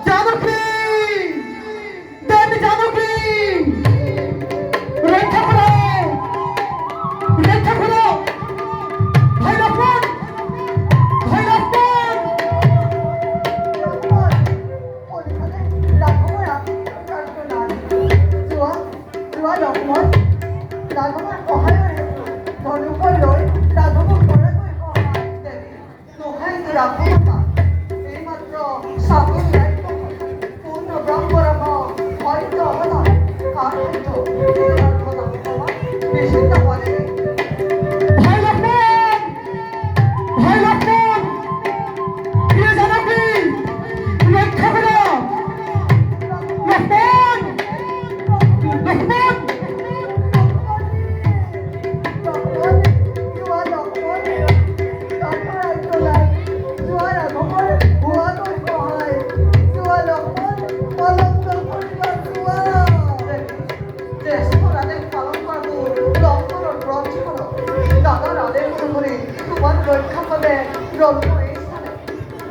জানকী দেবী জানকী রক্ষা করো ভৈরবপুর ভৈরবপুর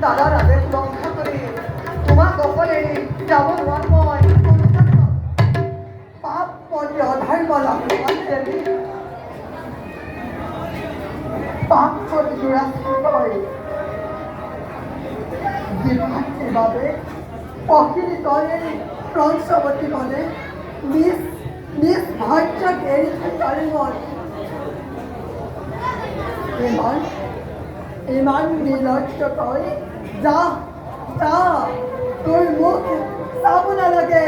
দাদার আদেশ রক্ষা করে তোমার কপালে যেমন মর্ময় পাপ পরে অধর্ম লক্ষণ দেবী পাপ করে দুরাত্মা করে ভাবে পক্ষিনী দলের প্রংশবতী বলে নিজ ভাজ্য এড়িয়ে চলে মন ইমান নির্লজ্জ করে যা যা তোর মুখ সামনে লাগে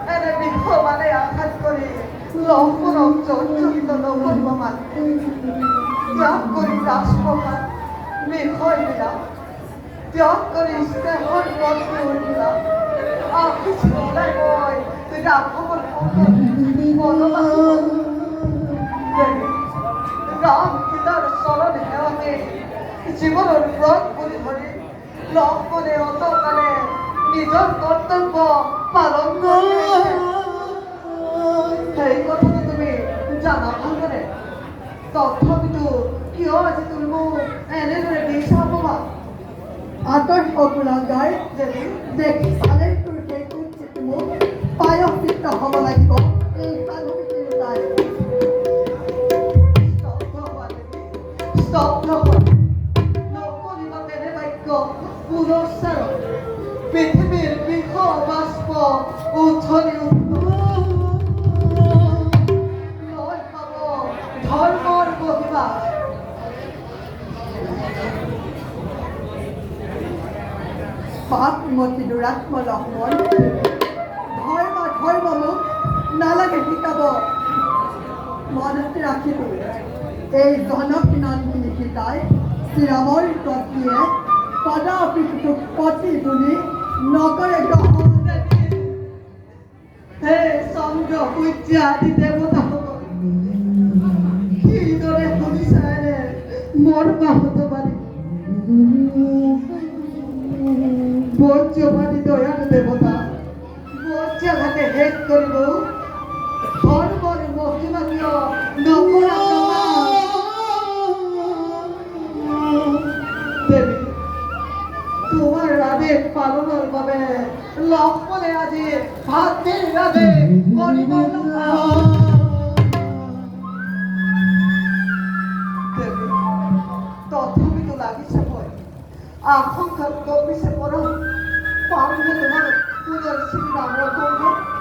এনে বিক্ষোভানে আঘাত করে লক্ষণ চঞ্চলিত নবমান ত্যাগ করি রাষ্ট্রভার মেঘয় দিলা ত্যাগ করি স্নেহর পথে উঠলা আখি ছিলাই বয় তুই রাঘবর রাম পিতার স্মরণ হেওয়াতে জীবনের ব্রত করে ধরে লক্ষণে অতকালে নিজের কর্তব্য পালন করে সেই কথা তো তুমি জানা ভাঙরে তথাপিতো কিয় আজি তোৰ মোক এনেদৰে বিচাৰ পাবা আঁতৰ সগুণাগাৰ দেখি চালে তোৰ সেই কুঞ্চিত মোক পায়সিত হ'ব লাগিব এই কালবিতাই স্তব্ধ নকৰিবা তেনে বাক্য পুৰস্কাৰ পৃথিৱীৰ বৃষ বাষ্প উঠনি লয় পাব ধৰ্মৰ বহিবা পাপমতী দুৰাত্ম লক্ষণ ধৰ্ম মোক নালাগে শিকাব মনত ৰাখিব এই জনক নন্দিনী সীতাই শ্ৰীৰামৰ পত্নীয়ে কদাপি তোক পতি বুলি নকৰে গ্ৰহণ হে চন্দ্ৰ সূৰ্য আদি দেৱতাসকল কিদৰে শুনিছানে মোৰ বাহুতবাদী বজ্ৰবাদী দয়াল দেৱতা বজ্ৰাঘাতে শেষ কৰিব ধৰ্মৰ মহিমাকীয় নকৰা দেৱী তোমাৰ আদেশ পালনৰ বাবে লক্ষ্মণে আজি ভাতৃৰ বাবে কৰিব তথাপিতো লাগিছে ভয় আশংকাত কমিছে পৰম পামগে তোমাৰ পুনৰ শ্ৰীৰামৰ কৌশল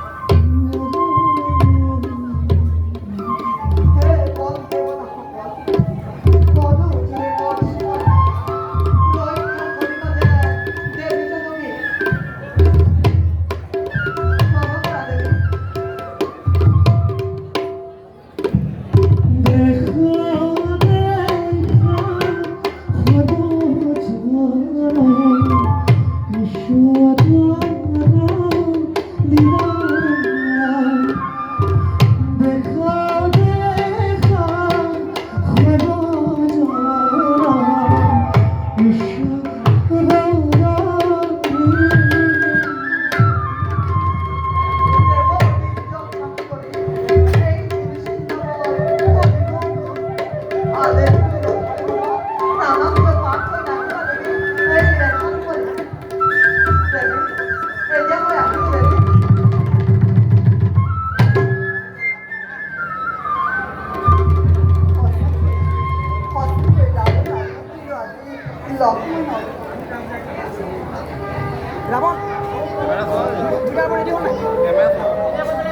Shut up, 나도 마음껏 나가야 되니 왜 이래 하는 거야 되니 내 뭐야 되니 Berapa? Berapa di mana?